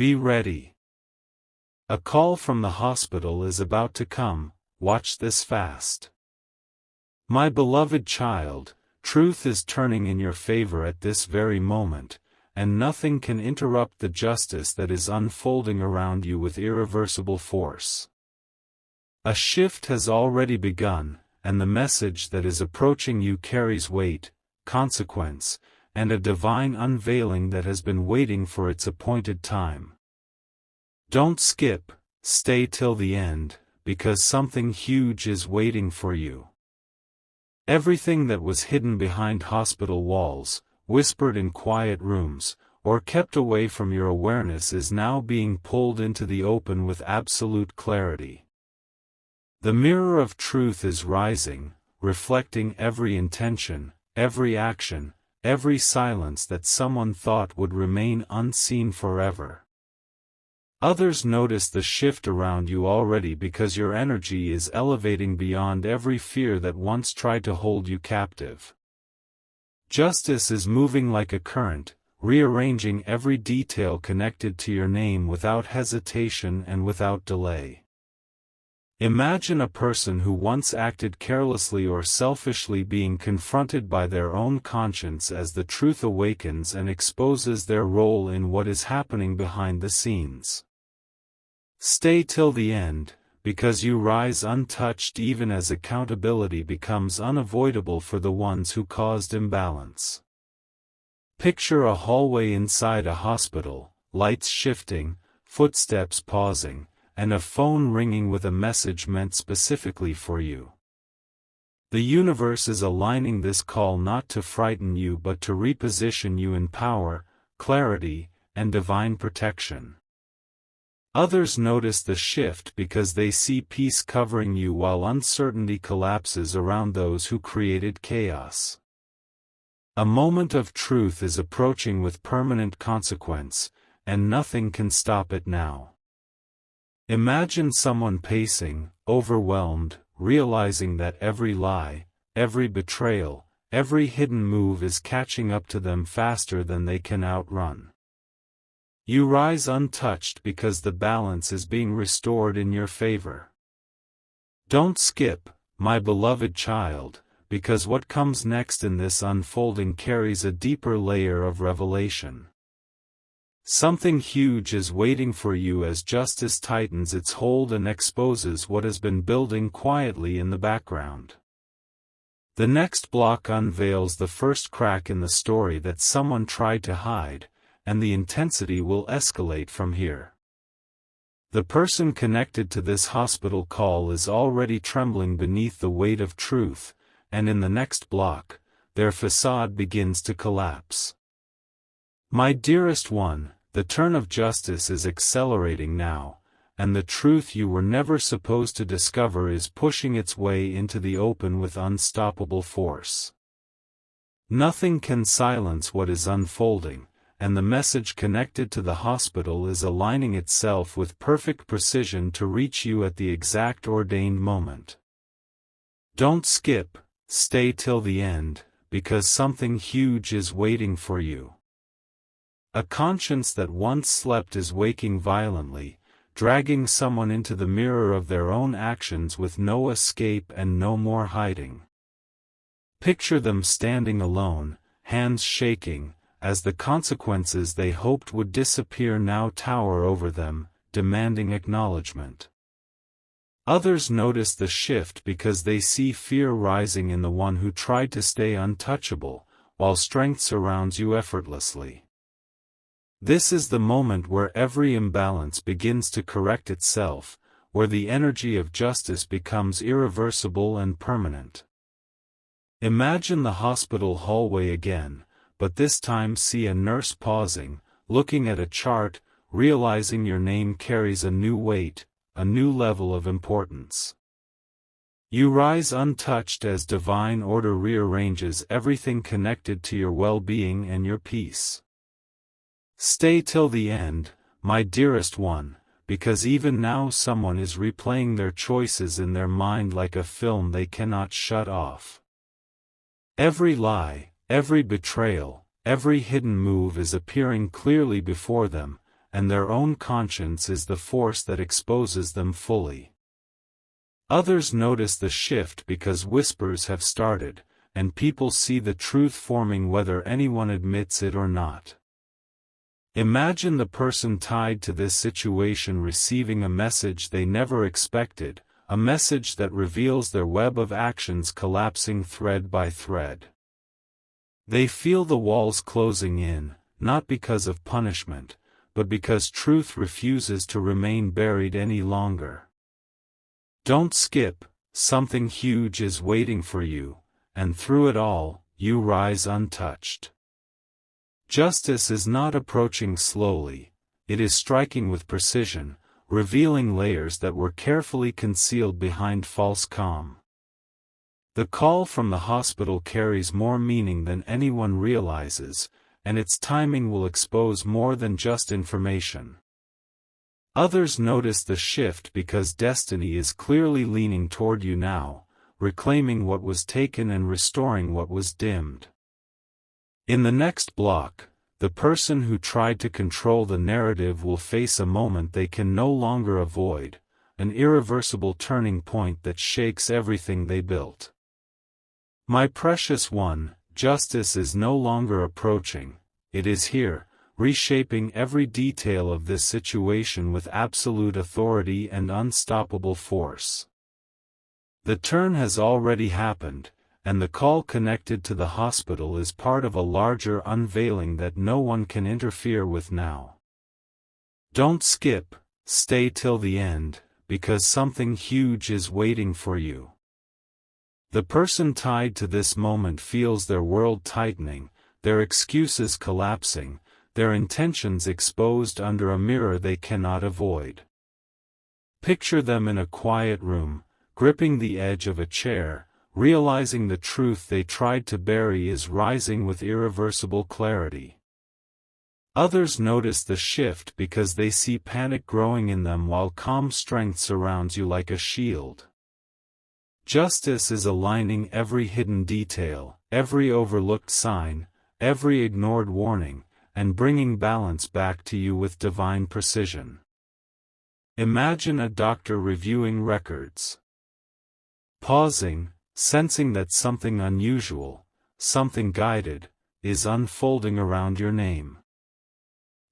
Be ready. A call from the hospital is about to come, watch this fast. My beloved child, truth is turning in your favor at this very moment, and nothing can interrupt the justice that is unfolding around you with irreversible force. A shift has already begun, and the message that is approaching you carries weight, consequence, and a divine unveiling that has been waiting for its appointed time. Don't skip, stay till the end, because something huge is waiting for you. Everything that was hidden behind hospital walls, whispered in quiet rooms, or kept away from your awareness is now being pulled into the open with absolute clarity. The mirror of truth is rising, reflecting every intention, every action, every silence that someone thought would remain unseen forever. Others notice the shift around you already because your energy is elevating beyond every fear that once tried to hold you captive. Justice is moving like a current, rearranging every detail connected to your name without hesitation and without delay. Imagine a person who once acted carelessly or selfishly being confronted by their own conscience as the truth awakens and exposes their role in what is happening behind the scenes. Stay till the end, because you rise untouched even as accountability becomes unavoidable for the ones who caused imbalance. Picture a hallway inside a hospital, lights shifting, footsteps pausing, and a phone ringing with a message meant specifically for you. The universe is aligning this call not to frighten you but to reposition you in power, clarity, and divine protection. Others notice the shift because they see peace covering you while uncertainty collapses around those who created chaos. A moment of truth is approaching with permanent consequence, and nothing can stop it now. Imagine someone pacing, overwhelmed, realizing that every lie, every betrayal, every hidden move is catching up to them faster than they can outrun. You rise untouched because the balance is being restored in your favor. Don't skip, my beloved child, because what comes next in this unfolding carries a deeper layer of revelation. Something huge is waiting for you as justice tightens its hold and exposes what has been building quietly in the background. The next block unveils the first crack in the story that someone tried to hide, and the intensity will escalate from here. The person connected to this hospital call is already trembling beneath the weight of truth, and in the next block, their facade begins to collapse. My dearest one, the turn of justice is accelerating now, and the truth you were never supposed to discover is pushing its way into the open with unstoppable force. Nothing can silence what is unfolding, and the message connected to the hospital is aligning itself with perfect precision to reach you at the exact ordained moment. Don't skip, stay till the end, because something huge is waiting for you. A conscience that once slept is waking violently, dragging someone into the mirror of their own actions with no escape and no more hiding. Picture them standing alone, hands shaking, as the consequences they hoped would disappear now tower over them, demanding acknowledgement. Others notice the shift because they see fear rising in the one who tried to stay untouchable, while strength surrounds you effortlessly. This is the moment where every imbalance begins to correct itself, where the energy of justice becomes irreversible and permanent. Imagine the hospital hallway again, but this time see a nurse pausing, looking at a chart, realizing your name carries a new weight, a new level of importance. You rise untouched as divine order rearranges everything connected to your well-being and your peace. Stay till the end, my dearest one, because even now someone is replaying their choices in their mind like a film they cannot shut off. Every lie, every betrayal, every hidden move is appearing clearly before them, and their own conscience is the force that exposes them fully. Others notice the shift because whispers have started, and people see the truth forming whether anyone admits it or not. Imagine the person tied to this situation receiving a message they never expected, a message that reveals their web of actions collapsing thread by thread. They feel the walls closing in, not because of punishment, but because truth refuses to remain buried any longer. Don't skip, something huge is waiting for you, and through it all, you rise untouched. Justice is not approaching slowly, it is striking with precision, revealing layers that were carefully concealed behind false calm. The call from the hospital carries more meaning than anyone realizes, and its timing will expose more than just information. Others notice the shift because destiny is clearly leaning toward you now, reclaiming what was taken and restoring what was dimmed. In the next block, the person who tried to control the narrative will face a moment they can no longer avoid, an irreversible turning point that shakes everything they built. My precious one, justice is no longer approaching, it is here, reshaping every detail of this situation with absolute authority and unstoppable force. The turn has already happened, and the call connected to the hospital is part of a larger unveiling that no one can interfere with now. Don't skip, stay till the end, because something huge is waiting for you. The person tied to this moment feels their world tightening, their excuses collapsing, their intentions exposed under a mirror they cannot avoid. Picture them in a quiet room, gripping the edge of a chair, realizing the truth they tried to bury is rising with irreversible clarity. Others notice the shift because they see panic growing in them while calm strength surrounds you like a shield. Justice is aligning every hidden detail, every overlooked sign, every ignored warning, and bringing balance back to you with divine precision. Imagine a doctor reviewing records. Pausing, sensing that something unusual, something guided, is unfolding around your name.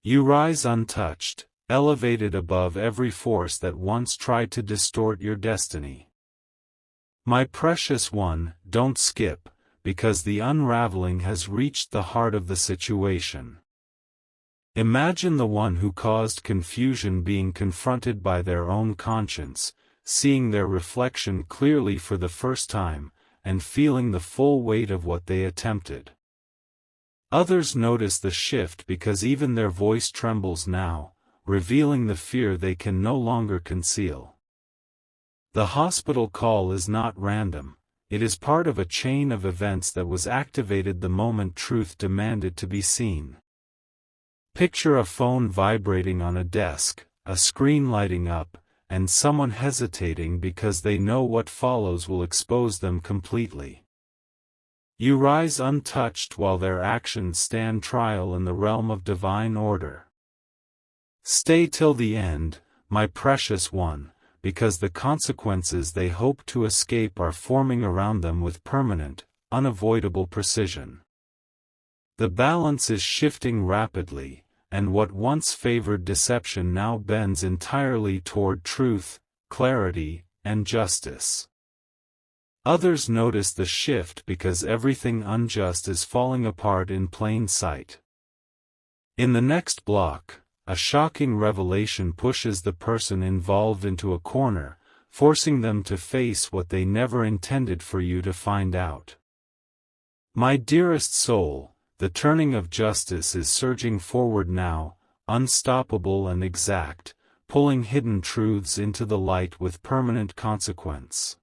You rise untouched, elevated above every force that once tried to distort your destiny. My precious one, don't skip, because the unraveling has reached the heart of the situation. Imagine the one who caused confusion being confronted by their own conscience, seeing their reflection clearly for the first time, and feeling the full weight of what they attempted. Others notice the shift because even their voice trembles now, revealing the fear they can no longer conceal. The hospital call is not random, it is part of a chain of events that was activated the moment truth demanded to be seen. Picture a phone vibrating on a desk, a screen lighting up, and someone hesitating because they know what follows will expose them completely. You rise untouched while their actions stand trial in the realm of divine order. Stay till the end, my precious one, because the consequences they hope to escape are forming around them with permanent, unavoidable precision. The balance is shifting rapidly, and what once favored deception now bends entirely toward truth, clarity, and justice. Others notice the shift because everything unjust is falling apart in plain sight. In the next block, a shocking revelation pushes the person involved into a corner, forcing them to face what they never intended for you to find out. My dearest soul, the turning of justice is surging forward now, unstoppable and exact, pulling hidden truths into the light with permanent consequence.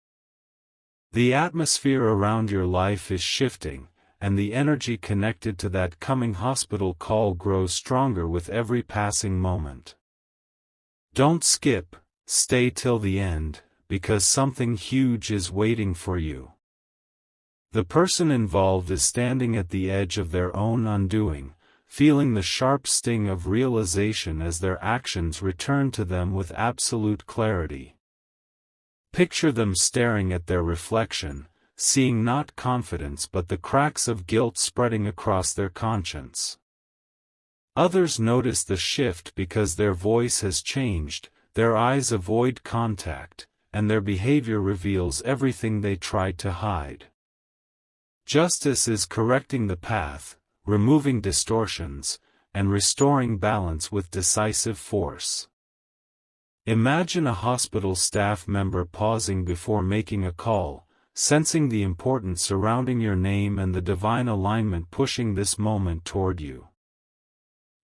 The atmosphere around your life is shifting, and the energy connected to that coming hospital call grows stronger with every passing moment. Don't skip, stay till the end, because something huge is waiting for you. The person involved is standing at the edge of their own undoing, feeling the sharp sting of realization as their actions return to them with absolute clarity. Picture them staring at their reflection, seeing not confidence but the cracks of guilt spreading across their conscience. Others notice the shift because their voice has changed, their eyes avoid contact, and their behavior reveals everything they tried to hide. Justice is correcting the path, removing distortions, and restoring balance with decisive force. Imagine a hospital staff member pausing before making a call, sensing the importance surrounding your name and the divine alignment pushing this moment toward you.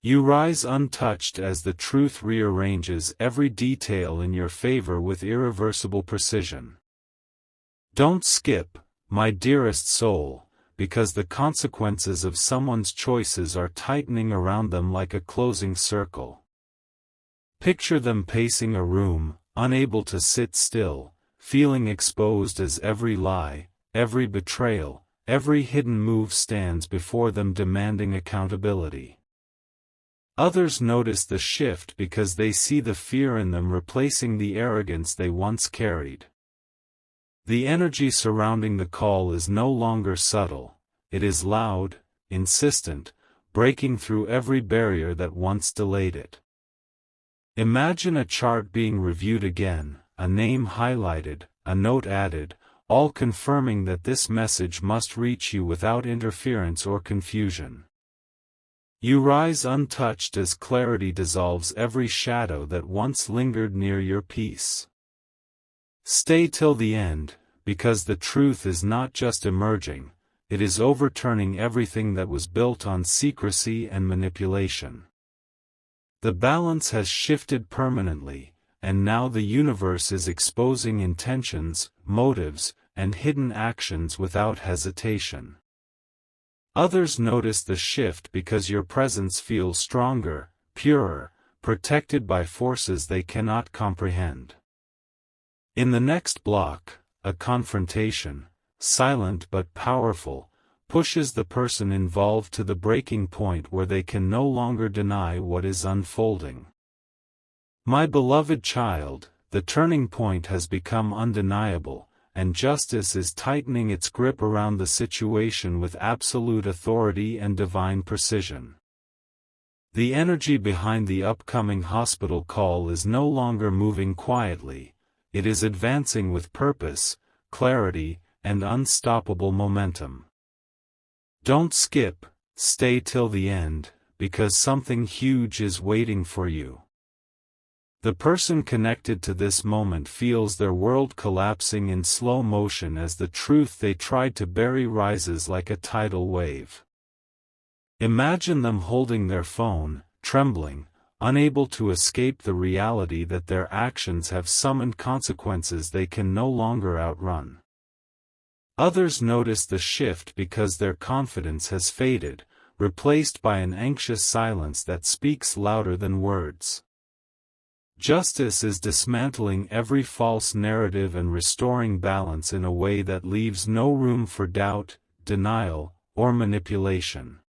You rise untouched as the truth rearranges every detail in your favor with irreversible precision. Don't skip, my dearest soul, because the consequences of someone's choices are tightening around them like a closing circle. Picture them pacing a room, unable to sit still, feeling exposed as every lie, every betrayal, every hidden move stands before them demanding accountability. Others notice the shift because they see the fear in them replacing the arrogance they once carried. The energy surrounding the call is no longer subtle, it is loud, insistent, breaking through every barrier that once delayed it. Imagine a chart being reviewed again, a name highlighted, a note added, all confirming that this message must reach you without interference or confusion. You rise untouched as clarity dissolves every shadow that once lingered near your peace. Stay till the end, because the truth is not just emerging, it is overturning everything that was built on secrecy and manipulation. The balance has shifted permanently, and now the universe is exposing intentions, motives, and hidden actions without hesitation. Others notice the shift because your presence feels stronger, purer, protected by forces they cannot comprehend. In the next block, a confrontation, silent but powerful, pushes the person involved to the breaking point where they can no longer deny what is unfolding. My beloved child, the turning point has become undeniable, and justice is tightening its grip around the situation with absolute authority and divine precision. The energy behind the upcoming hospital call is no longer moving quietly, it is advancing with purpose, clarity, and unstoppable momentum. Don't skip, stay till the end, because something huge is waiting for you. The person connected to this moment feels their world collapsing in slow motion as the truth they tried to bury rises like a tidal wave. Imagine them holding their phone, trembling, unable to escape the reality that their actions have summoned consequences they can no longer outrun. Others notice the shift because their confidence has faded, replaced by an anxious silence that speaks louder than words. Justice is dismantling every false narrative and restoring balance in a way that leaves no room for doubt, denial, or manipulation.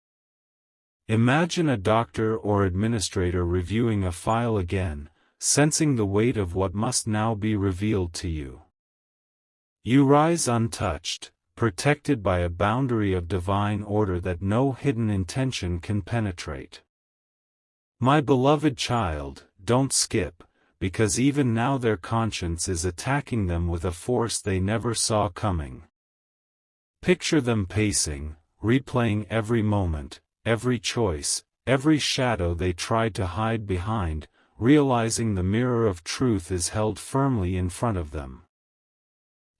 Imagine a doctor or administrator reviewing a file again, sensing the weight of what must now be revealed to you. You rise untouched, protected by a boundary of divine order that no hidden intention can penetrate. My beloved child, don't skip, because even now their conscience is attacking them with a force they never saw coming. Picture them pacing, replaying every moment, every choice, every shadow they tried to hide behind, realizing the mirror of truth is held firmly in front of them.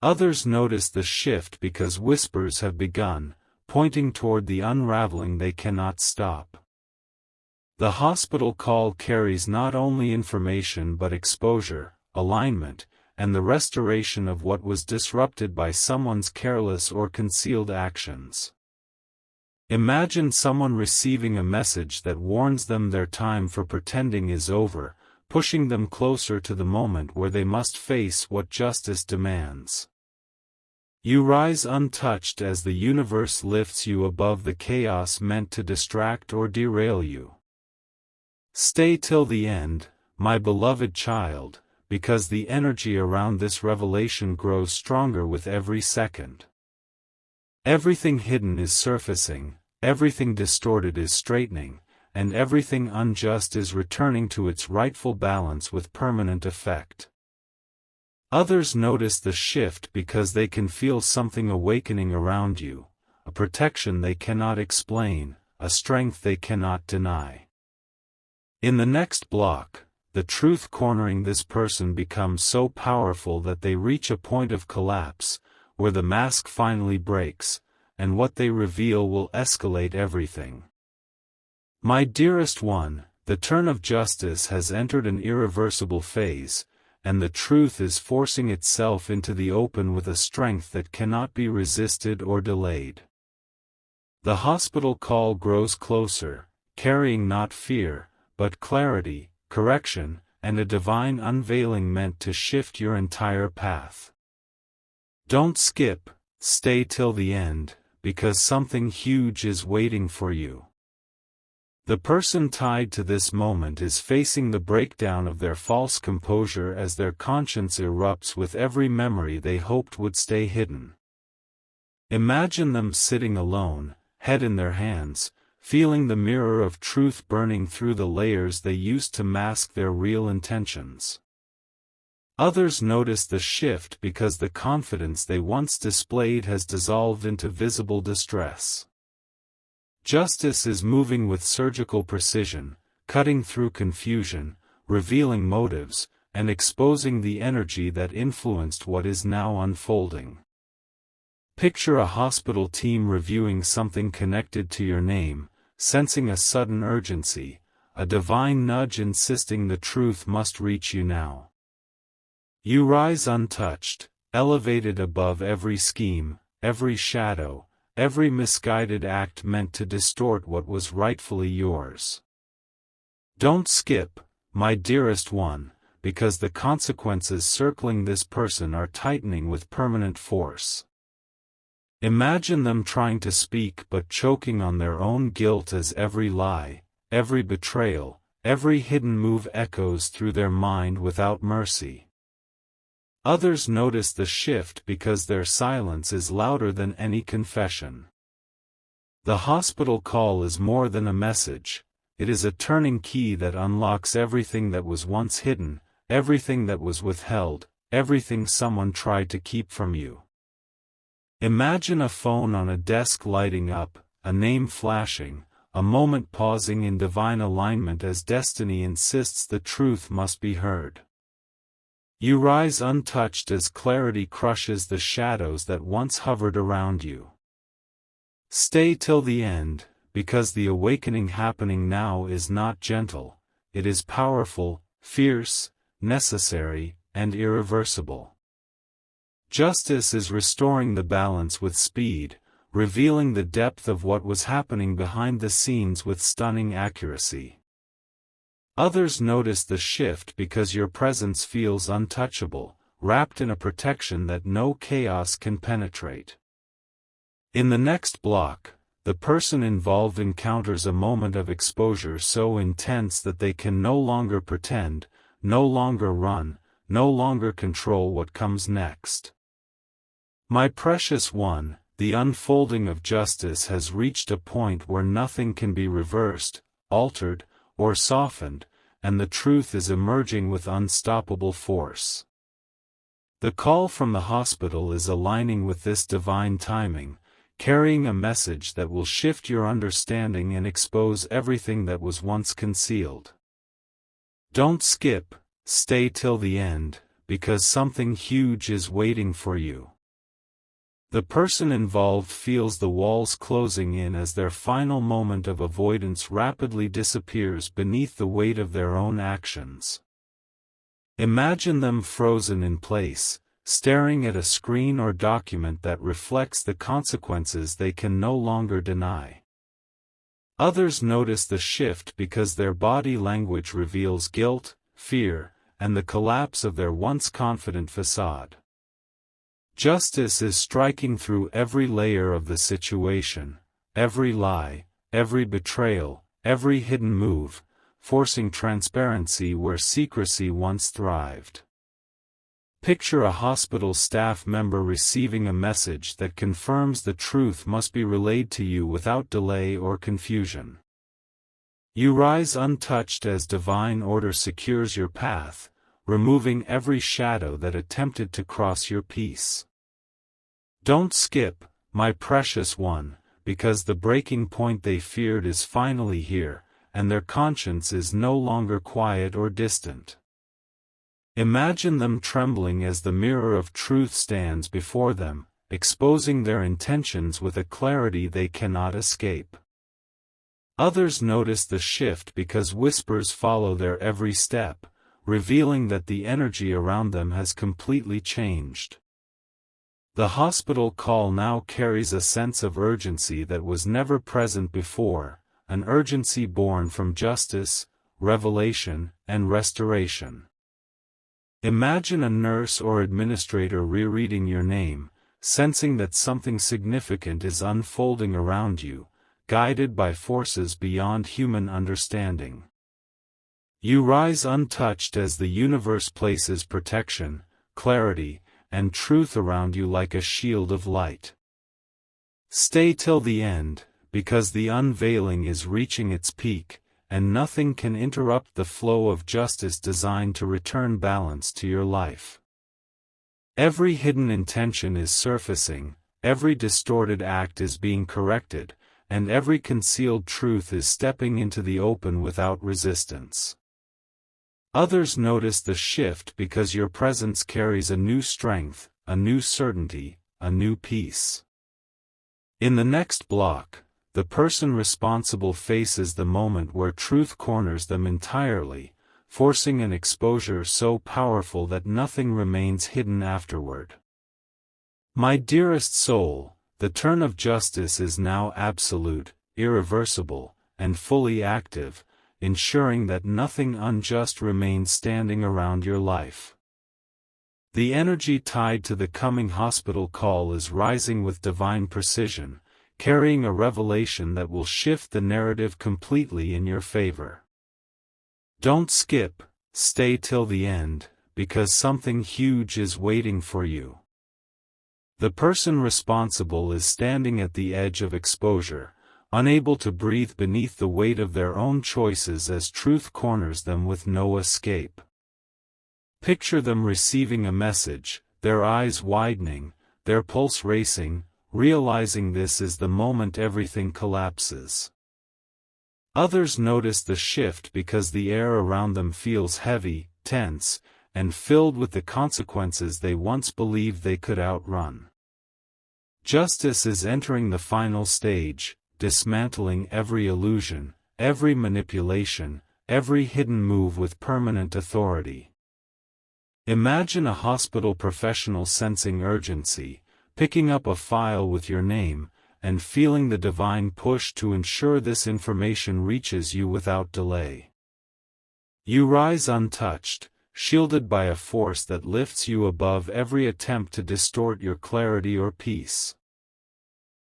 Others notice the shift because whispers have begun, pointing toward the unraveling they cannot stop. The hospital call carries not only information but exposure, alignment, and the restoration of what was disrupted by someone's careless or concealed actions. Imagine someone receiving a message that warns them their time for pretending is over, pushing them closer to the moment where they must face what justice demands. You rise untouched as the universe lifts you above the chaos meant to distract or derail you. Stay till the end, my beloved child, because the energy around this revelation grows stronger with every second. Everything hidden is surfacing, everything distorted is straightening, and everything unjust is returning to its rightful balance with permanent effect. Others notice the shift because they can feel something awakening around you, a protection they cannot explain, a strength they cannot deny. In the next block, the truth cornering this person becomes so powerful that they reach a point of collapse, where the mask finally breaks, and what they reveal will escalate everything. My dearest one, the turn of justice has entered an irreversible phase, and the truth is forcing itself into the open with a strength that cannot be resisted or delayed. The hospital call grows closer, carrying not fear, but clarity, correction, and a divine unveiling meant to shift your entire path. Don't skip, stay till the end, because something huge is waiting for you. The person tied to this moment is facing the breakdown of their false composure as their conscience erupts with every memory they hoped would stay hidden. Imagine them sitting alone, head in their hands, feeling the mirror of truth burning through the layers they used to mask their real intentions. Others notice the shift because the confidence they once displayed has dissolved into visible distress. Justice is moving with surgical precision, cutting through confusion, revealing motives, and exposing the energy that influenced what is now unfolding. Picture a hospital team reviewing something connected to your name, sensing a sudden urgency, a divine nudge insisting the truth must reach you now. You rise untouched, elevated above every scheme, every shadow, every misguided act meant to distort what was rightfully yours. Don't skip, my dearest one, because the consequences circling this person are tightening with permanent force. Imagine them trying to speak but choking on their own guilt as every lie, every betrayal, every hidden move echoes through their mind without mercy. Others notice the shift because their silence is louder than any confession. The hospital call is more than a message, it is a turning key that unlocks everything that was once hidden, everything that was withheld, everything someone tried to keep from you. Imagine a phone on a desk lighting up, a name flashing, a moment pausing in divine alignment as destiny insists the truth must be heard. You rise untouched as clarity crushes the shadows that once hovered around you. Stay till the end, because the awakening happening now is not gentle, it is powerful, fierce, necessary, and irreversible. Justice is restoring the balance with speed, revealing the depth of what was happening behind the scenes with stunning accuracy. Others notice the shift because your presence feels untouchable, wrapped in a protection that no chaos can penetrate. In the next block, the person involved encounters a moment of exposure so intense that they can no longer pretend, no longer run, no longer control what comes next. My precious one, the unfolding of justice has reached a point where nothing can be reversed, altered, or softened, and the truth is emerging with unstoppable force. The call from the hospital is aligning with this divine timing, carrying a message that will shift your understanding and expose everything that was once concealed. Don't skip, stay till the end, because something huge is waiting for you. The person involved feels the walls closing in as their final moment of avoidance rapidly disappears beneath the weight of their own actions. Imagine them frozen in place, staring at a screen or document that reflects the consequences they can no longer deny. Others notice the shift because their body language reveals guilt, fear, and the collapse of their once confident facade. Justice is striking through every layer of the situation, every lie, every betrayal, every hidden move, forcing transparency where secrecy once thrived. Picture a hospital staff member receiving a message that confirms the truth must be relayed to you without delay or confusion. You rise untouched as divine order secures your path, removing every shadow that attempted to cross your peace. Don't skip, my precious one, because the breaking point they feared is finally here, and their conscience is no longer quiet or distant. Imagine them trembling as the mirror of truth stands before them, exposing their intentions with a clarity they cannot escape. Others notice the shift because whispers follow their every step, revealing that the energy around them has completely changed. The hospital call now carries a sense of urgency that was never present before, an urgency born from justice, revelation, and restoration. Imagine a nurse or administrator rereading your name, sensing that something significant is unfolding around you, guided by forces beyond human understanding. You rise untouched as the universe places protection, clarity, and truth around you like a shield of light. Stay till the end, because the unveiling is reaching its peak, and nothing can interrupt the flow of justice designed to return balance to your life. Every hidden intention is surfacing, every distorted act is being corrected, and every concealed truth is stepping into the open without resistance. Others notice the shift because your presence carries a new strength, a new certainty, a new peace. In the next block, the person responsible faces the moment where truth corners them entirely, forcing an exposure so powerful that nothing remains hidden afterward. My dearest soul, the turn of justice is now absolute, irreversible, and fully active, ensuring that nothing unjust remains standing around your life. The energy tied to the coming hospital call is rising with divine precision, carrying a revelation that will shift the narrative completely in your favor. Don't skip, stay till the end, because something huge is waiting for you. The person responsible is standing at the edge of exposure, unable to breathe beneath the weight of their own choices as truth corners them with no escape. Picture them receiving a message, their eyes widening, their pulse racing, realizing this is the moment everything collapses. Others notice the shift because the air around them feels heavy, tense, and filled with the consequences they once believed they could outrun. Justice is entering the final stage, dismantling every illusion, every manipulation, every hidden move with permanent authority. Imagine a hospital professional sensing urgency, picking up a file with your name, and feeling the divine push to ensure this information reaches you without delay. You rise untouched, shielded by a force that lifts you above every attempt to distort your clarity or peace.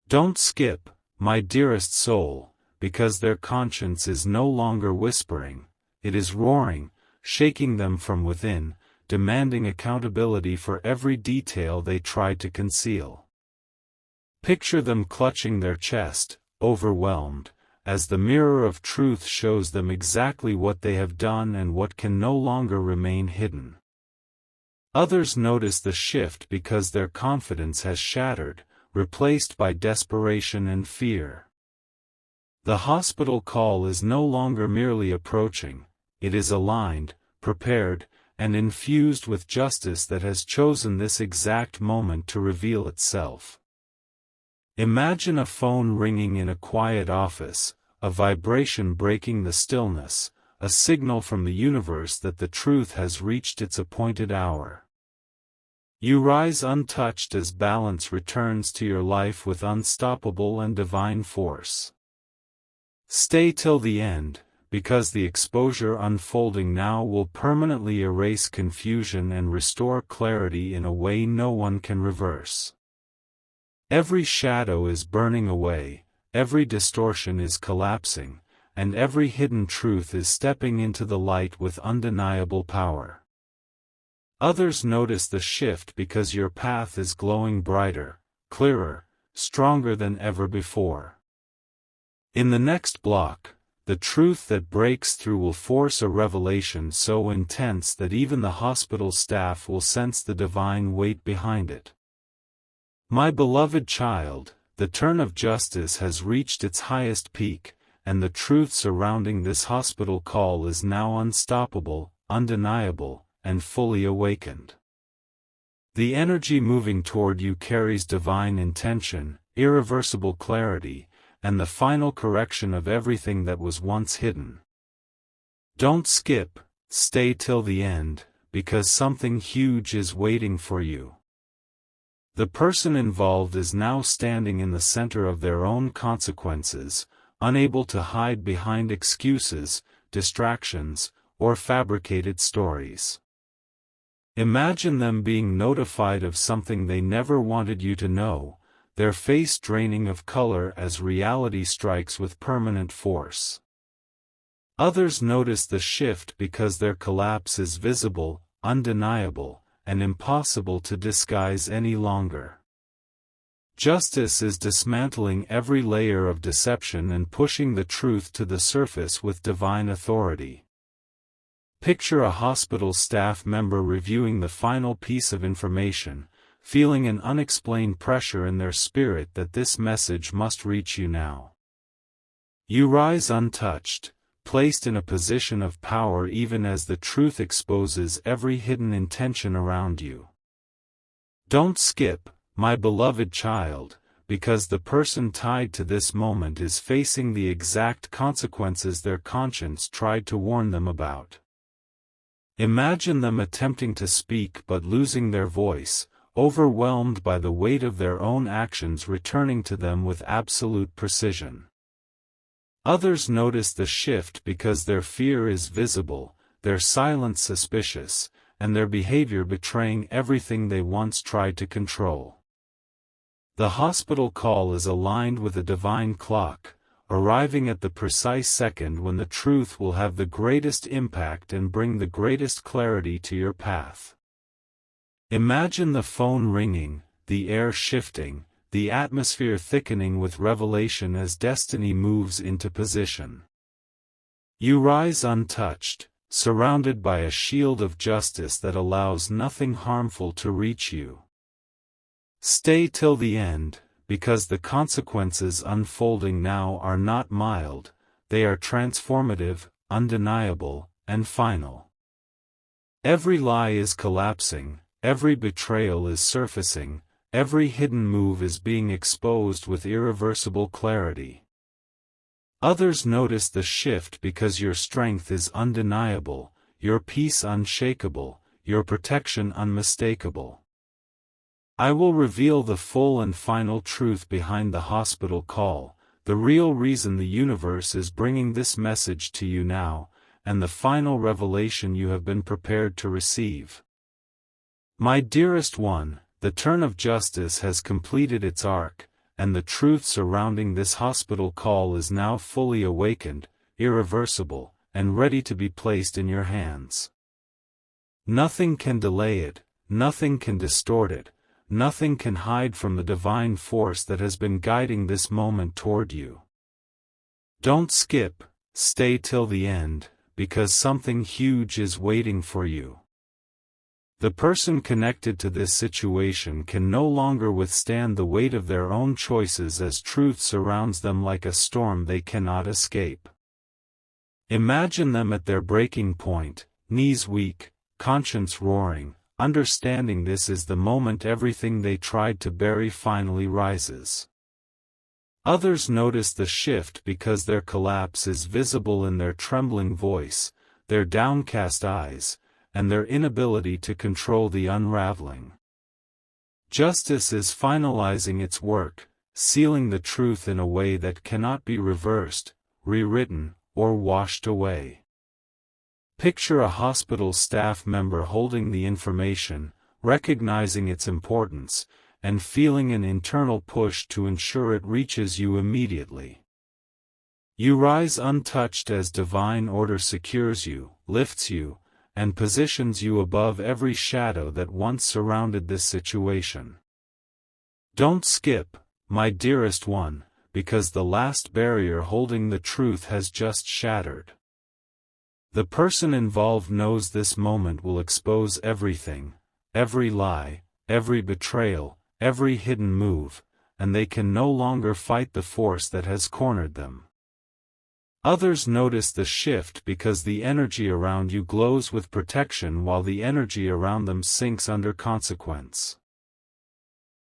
Don't skip, my dearest soul, because their conscience is no longer whispering, it is roaring, shaking them from within, demanding accountability for every detail they tried to conceal. Picture them clutching their chest, overwhelmed, as the mirror of truth shows them exactly what they have done and what can no longer remain hidden. Others notice the shift because their confidence has shattered, replaced by desperation and fear. The hospital call is no longer merely approaching, it is aligned, prepared, and infused with justice that has chosen this exact moment to reveal itself. Imagine a phone ringing in a quiet office, a vibration breaking the stillness, a signal from the universe that the truth has reached its appointed hour. You rise untouched as balance returns to your life with unstoppable and divine force. Stay till the end, because the exposure unfolding now will permanently erase confusion and restore clarity in a way no one can reverse. Every shadow is burning away, every distortion is collapsing, and every hidden truth is stepping into the light with undeniable power. Others notice the shift because your path is glowing brighter, clearer, stronger than ever before. In the next block, the truth that breaks through will force a revelation so intense that even the hospital staff will sense the divine weight behind it. My beloved child, the turn of justice has reached its highest peak, and the truth surrounding this hospital call is now unstoppable, undeniable, and fully awakened. The energy moving toward you carries divine intention, irreversible clarity, and the final correction of everything that was once hidden. Don't skip, stay till the end, because something huge is waiting for you. The person involved is now standing in the center of their own consequences, unable to hide behind excuses, distractions, or fabricated stories. Imagine them being notified of something they never wanted you to know, their face draining of color as reality strikes with permanent force. Others notice the shift because their collapse is visible, undeniable, and impossible to disguise any longer. Justice is dismantling every layer of deception and pushing the truth to the surface with divine authority. Picture a hospital staff member reviewing the final piece of information, feeling an unexplained pressure in their spirit that this message must reach you now. You rise untouched, placed in a position of power even as the truth exposes every hidden intention around you. Don't skip, my beloved child, because the person tied to this moment is facing the exact consequences their conscience tried to warn them about. Imagine them attempting to speak but losing their voice, overwhelmed by the weight of their own actions returning to them with absolute precision. Others notice the shift because their fear is visible, their silence suspicious, and their behavior betraying everything they once tried to control. The hospital call is aligned with a divine clock, arriving at the precise second when the truth will have the greatest impact and bring the greatest clarity to your path. Imagine the phone ringing, the air shifting, the atmosphere thickening with revelation as destiny moves into position. You rise untouched, surrounded by a shield of justice that allows nothing harmful to reach you. Stay till the end, because the consequences unfolding now are not mild, they are transformative, undeniable, and final. Every lie is collapsing, every betrayal is surfacing, every hidden move is being exposed with irreversible clarity. Others notice the shift because your strength is undeniable, your peace unshakable, your protection unmistakable. I will reveal the full and final truth behind the hospital call, the real reason the universe is bringing this message to you now, and the final revelation you have been prepared to receive. My dearest one, the turn of justice has completed its arc, and the truth surrounding this hospital call is now fully awakened, irreversible, and ready to be placed in your hands. Nothing can delay it, nothing can distort it, nothing can hide from the divine force that has been guiding this moment toward you. Don't skip, stay till the end, because something huge is waiting for you. The person connected to this situation can no longer withstand the weight of their own choices as truth surrounds them like a storm they cannot escape. Imagine them at their breaking point, knees weak, conscience roaring, understanding this is the moment everything they tried to bury finally rises. Others notice the shift because their collapse is visible in their trembling voice, their downcast eyes, and their inability to control the unraveling. Justice is finalizing its work, sealing the truth in a way that cannot be reversed, rewritten, or washed away. Picture a hospital staff member holding the information, recognizing its importance, and feeling an internal push to ensure it reaches you immediately. You rise untouched as divine order secures you, lifts you, and positions you above every shadow that once surrounded this situation. Don't skip, my dearest one, because the last barrier holding the truth has just shattered. The person involved knows this moment will expose everything, every lie, every betrayal, every hidden move, and they can no longer fight the force that has cornered them. Others notice the shift because the energy around you glows with protection while the energy around them sinks under consequence.